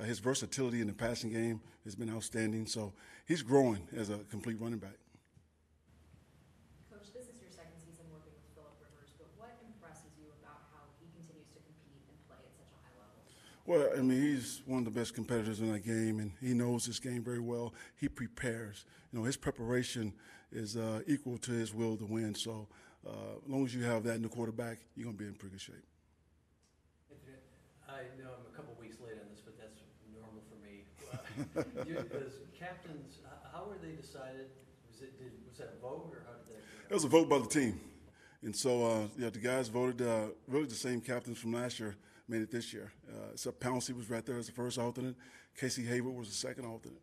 His versatility in the passing game has been outstanding. So he's growing as a complete running back. Coach, this is your second season working with Phillip Rivers, but what impresses you about how he continues to compete and play at such a high level? Well, I mean, he's one of the best competitors in that game, and he knows this game very well. He prepares. His preparation is equal to his will to win. So as long as you have that in the quarterback, you're going to be in pretty good shape. I know I'm a couple weeks late on this, but that's normal for me. As captains, how were they decided? Was that a vote, or how did that go? It was a vote by the team. And so the guys voted, really the same captains from last year made it this year. Except Pouncey was right there as the first alternate. Casey Hayward was the second alternate.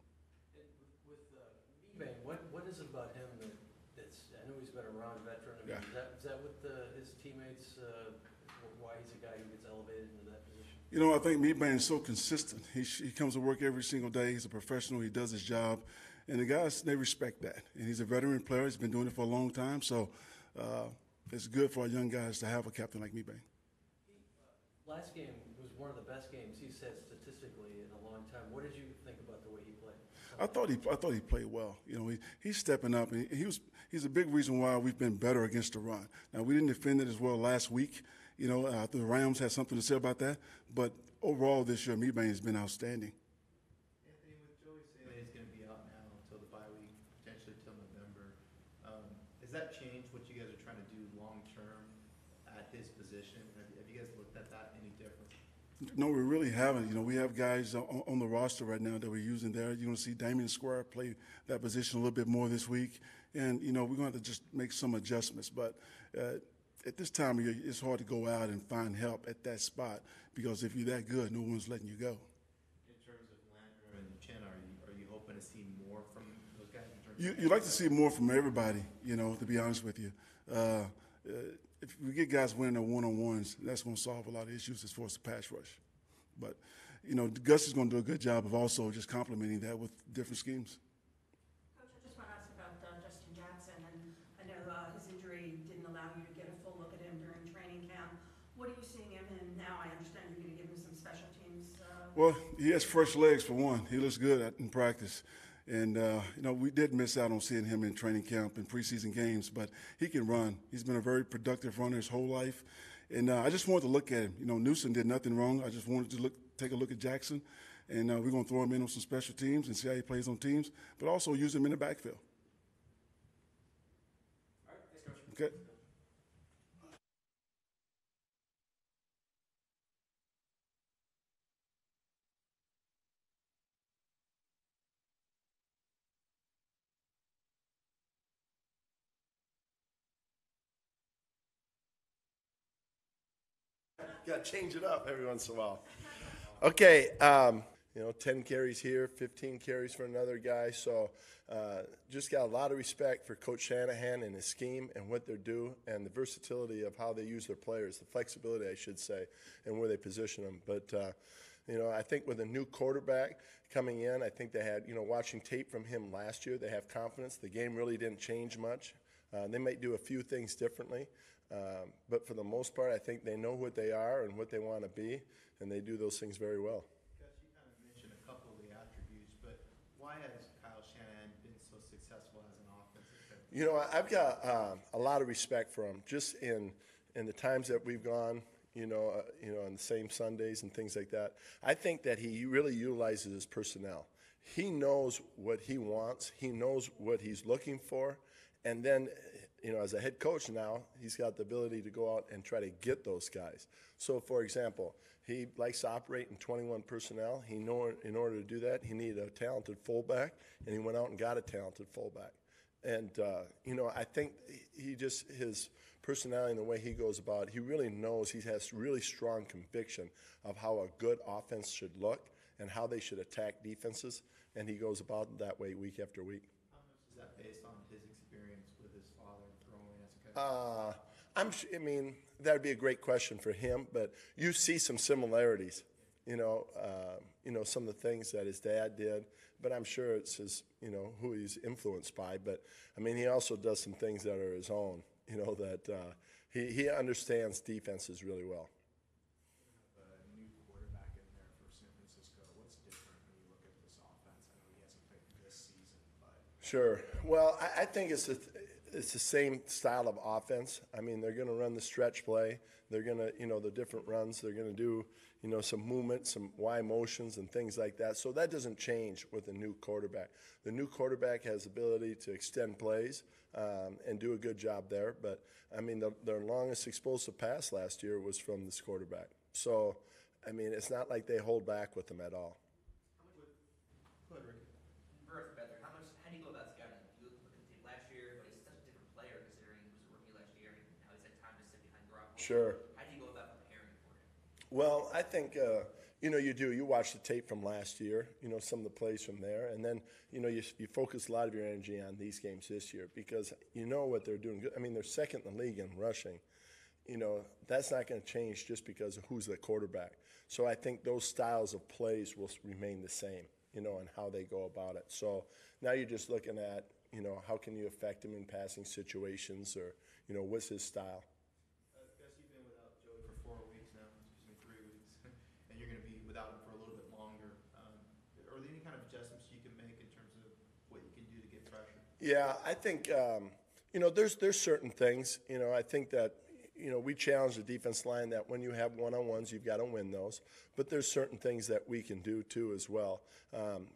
With Mebane, what is it about him that's, I know he's been a round veteran. I mean, Yeah. Is that what his teammates, why he's a guy who gets elevated into that position? I think Mebane is so consistent. He comes to work every single day. He's a professional. He does his job. And the guys, they respect that. And he's a veteran player. He's been doing it for a long time. So it's good for our young guys to have a captain like Mebane. Last game was one of the best games he's had statistically in a long time. What did you think about the way he played? I thought he played well. He's stepping up, and he's a big reason why we've been better against the run. Now, we didn't defend it as well last week. The Rams had something to say about that. But overall this year, Mebane has been outstanding. Anthony, with Joey saying he's going to be out now until the bye week, potentially till November, has that changed what you guys are trying to do long term at his position? Have you guys looked at that any different? No, we really haven't. We have guys on the roster right now that we're using there. You're going to see Damian Square play that position a little bit more this week. And, we're going to have to just make some adjustments. But at this time of year, it's hard to go out and find help at that spot because if you're that good, no one's letting you go. In terms of Landry and Chin, are you hoping to see more from those guys? In terms You like to see more from everybody, to be honest with you. If we get guys winning their one-on-ones, that's going to solve a lot of issues as far as the pass rush. But, Gus is going to do a good job of also just complementing that with different schemes. Coach, I just want to ask about Justin Jackson. And I know his injury didn't allow you to get a full look at him during training camp. What are you seeing him in now? I understand you're going to give him some special teams. Well, he has fresh legs for one. He looks good in practice. And, we did miss out on seeing him in training camp and preseason games, but he can run. He's been a very productive runner his whole life. And I just wanted to look at him. Newsom did nothing wrong. I just wanted to take a look at Jackson. And we're going to throw him in on some special teams and see how he plays on teams, but also use him in the backfield. All right, thanks, Coach. Okay. Got to change it up every once in a while. Okay, 10 carries here, 15 carries for another guy. So just got a lot of respect for Coach Shanahan and his scheme and what they do and the versatility of how they use their players, the flexibility, I should say, and where they position them. But, I think with a new quarterback coming in, I think they had, watching tape from him last year, they have confidence. The game really didn't change much. They might do a few things differently. But for the most part, I think they know what they are and what they want to be, and they do those things very well. Gus, you kind of mentioned a couple of the attributes, but why has Kyle Shanahan been so successful as an offensive coach? I've got a lot of respect for him. Just in the times that we've gone, on the same Sundays and things like that, I think that he really utilizes his personnel. He knows what he wants. He knows what he's looking for, and then as a head coach now, he's got the ability to go out and try to get those guys. So, for example, he likes to operate in 21 personnel. He knew in order to do that, he needed a talented fullback, and he went out and got a talented fullback. And, I think his personality and the way he goes about it, he really knows, he has really strong conviction of how a good offense should look and how they should attack defenses, and he goes about it that way week after week. How much is that based on his experience with his father growing as a coach? That would be a great question for him, but you see some similarities, some of the things that his dad did, but I'm sure it's his, who he's influenced by. But, he also does some things that are his own, that he understands defenses really well. A new quarterback in there for San Francisco. What's Sure. Well, I think it's the same style of offense. I mean, they're going to run the stretch play. They're going to, the different runs. They're going to do, some movement, some Y motions and things like that. So that doesn't change with a new quarterback. The new quarterback has the ability to extend plays and do a good job there. But, I mean, their longest explosive pass last year was from this quarterback. So, I mean, it's not like they hold back with them at all. Go ahead, Ricky. Birth better. How do you go about scouting? You look at the tape last year, but he's such a different player considering he was a rookie last year and now he's had time to sit behind Garoppolo. Sure. How do you go about preparing for him? Well, I think, you do. You watch the tape from last year, some of the plays from there, and then, you focus a lot of your energy on these games this year because you know what they're doing. I mean, they're second in the league in rushing. That's not going to change just because of who's the quarterback. So I think those styles of plays will remain the same, and how they go about it. So now you're just looking at, how can you affect him in passing situations or, what's his style? Gus, you've been without Joey for 4 weeks now, excuse me, 3 weeks, and you're going to be without him for a little bit longer. Are there any kind of adjustments you can make in terms of what you can do to get pressure? Yeah, I think, there's certain things. I think that, we challenge the defense line that when you have one-on-ones, you've got to win those. But there's certain things that we can do, too, as well.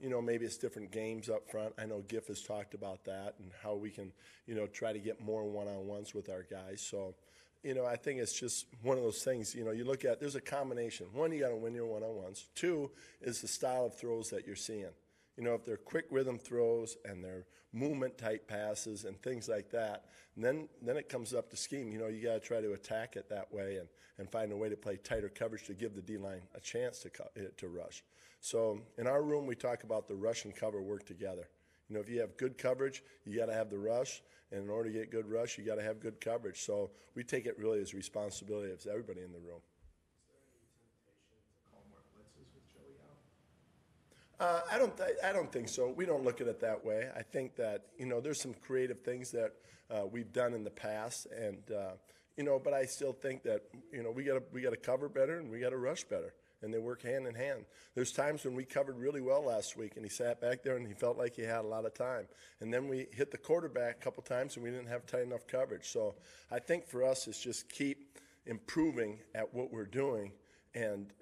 Maybe it's different games up front. I know Giff has talked about that and how we can, try to get more one-on-ones with our guys. So, I think it's just one of those things, you look at, there's a combination. One, you got to win your one-on-ones. Two is the style of throws that you're seeing. If they're quick rhythm throws and they're movement type passes and things like that, then it comes up to scheme. You got to try to attack it that way and find a way to play tighter coverage to give the D-line a chance to rush. So in our room, we talk about the rush and cover work together. If you have good coverage, you got to have the rush. And in order to get good rush, you got to have good coverage. So we take it really as a responsibility of everybody in the room. I don't think so. We don't look at it that way. I think that there's some creative things that we've done in the past, and but I still think that we got to cover better and we got to rush better, and they work hand in hand. There's times when we covered really well last week, and he sat back there and he felt like he had a lot of time, and then we hit the quarterback a couple times and we didn't have tight enough coverage. So I think for us it's just keep improving at what we're doing. And,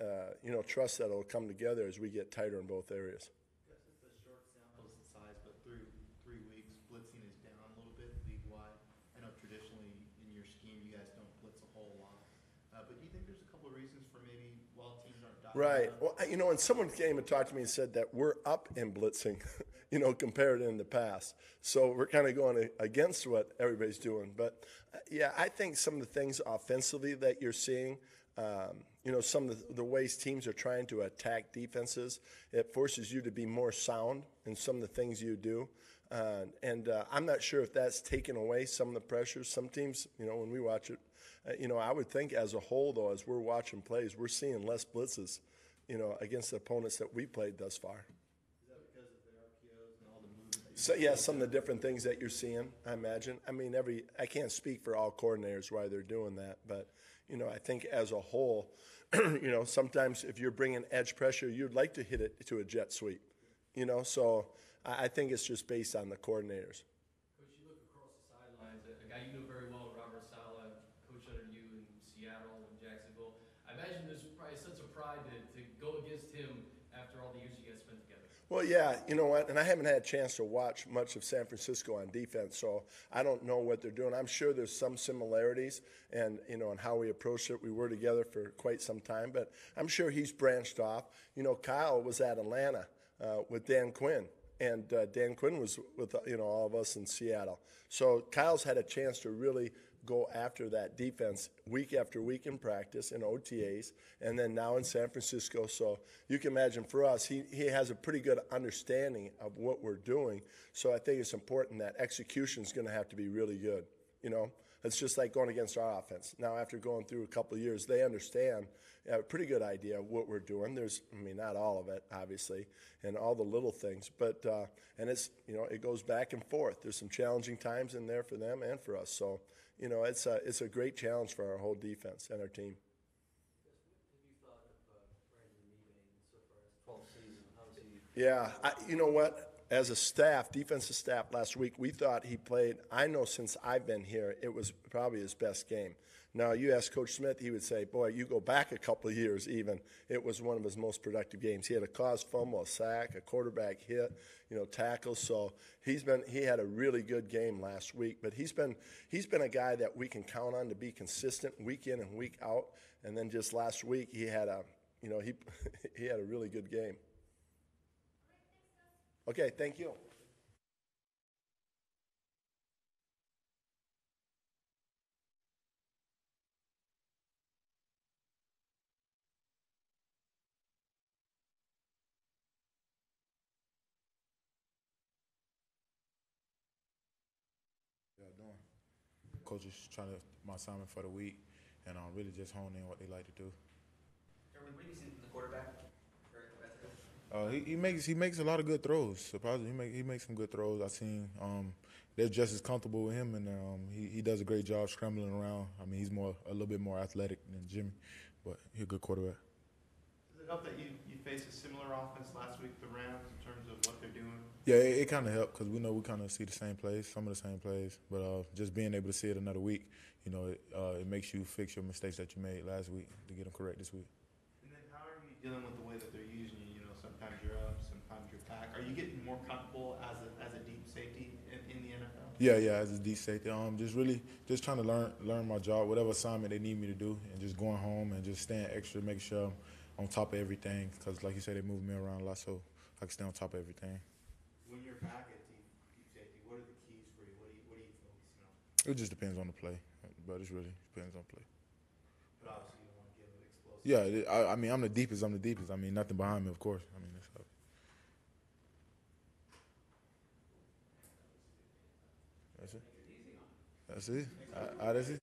trust that it'll come together as we get tighter in both areas. Yes, it's a short sample size, but through 3 weeks, blitzing is down a little bit league-wide. I know traditionally in your scheme you guys don't blitz a whole lot. But do you think there's a couple of reasons for maybe while teams aren't diving Right. up? Well, and someone came and talked to me and said that we're up in blitzing, compared to in the past. So we're kind of going against what everybody's doing. But, I think some of the things offensively that you're seeing, some of the ways teams are trying to attack defenses, it forces you to be more sound in some of the things you do. I'm not sure if that's taken away some of the pressures. Some teams, when we watch it, I would think as a whole, though, as we're watching plays, we're seeing less blitzes, against the opponents that we played thus far. Is that because of the RPOs and all the movement? So, yeah, some of the different things that you're seeing, I imagine. I mean, I can't speak for all coordinators why they're doing that, but, I think as a whole, sometimes if you're bringing edge pressure, you'd like to hit it to a jet sweep, So I think it's just based on the coordinators. Coach, you look across the sidelines, a guy you know very well, Robert Saleh, coach under you in Seattle and Jacksonville. I imagine there's probably a sense of pride to go against him after all the years you guys spent together. Well, yeah, you know what, and I haven't had a chance to watch much of San Francisco on defense, so I don't know what they're doing. I'm sure there's some similarities and, on how we approached it. We were together for quite some time, but I'm sure he's branched off. Kyle was at Atlanta with Dan Quinn, and Dan Quinn was with, all of us in Seattle. So Kyle's had a chance to really go after that defense week after week in practice in OTAs, and then now in San Francisco. So you can imagine for us, he has a pretty good understanding of what we're doing. So I think it's important that execution is going to have to be really good. It's just like going against our offense. Now, after going through a couple of years, they understand, have a pretty good idea of what we're doing. Not all of it, obviously, and all the little things, but and it's, it goes back and forth. There's some challenging times in there for them and for us. So, it's a great challenge for our whole defense and our team. What have you thought of Brandon Meebane so far as 12th season? How is he? Yeah, you know what? as a staff, defensive staff last week, we thought he played, I know since I've been here, it was probably his best game. Now, you ask Coach Smith, he would say, boy, you go back a couple of years even, it was one of his most productive games. He had a caused fumble, a sack, a quarterback hit, tackles. So he had a really good game last week. But he's been a guy that we can count on to be consistent week in and week out. And then just last week, he had he had a really good game. Okay, thank you. Coach is trying to my assignment for the week, and really just hone in what they like to do. Derwin, what have you seen from the quarterback? He makes a lot of good throws. Surprisingly, he makes some good throws. I've seen they're just as comfortable with him, and he does a great job scrambling around. I mean, he's a little bit more athletic than Jimmy, but he's a good quarterback. Does it help that you faced a similar offense last week, the Rams, in terms of what they're doing? Yeah, it kind of helped because we know we kind of see the same plays, some of the same plays, but just being able to see it another week, it makes you fix your mistakes that you made last week to get them correct this week. And then how are you dealing with the way that they're using you? Sometimes you're up, sometimes you're back. Are you getting more comfortable as a deep safety in the NFL? Yeah, as a deep safety, just trying to learn my job, whatever assignment they need me to do, and just going home and just staying extra, making sure I'm on top of everything. Because like you said, they move me around a lot, so I can stay on top of everything. When you're back at deep safety, what are the keys for you? What are you focusing on? It just depends on the play, but it really depends on play. But obviously you don't want to give it explosive. Yeah, I mean, I'm the deepest. I mean, nothing behind me, of course. I mean, that's it. That's it. That's it.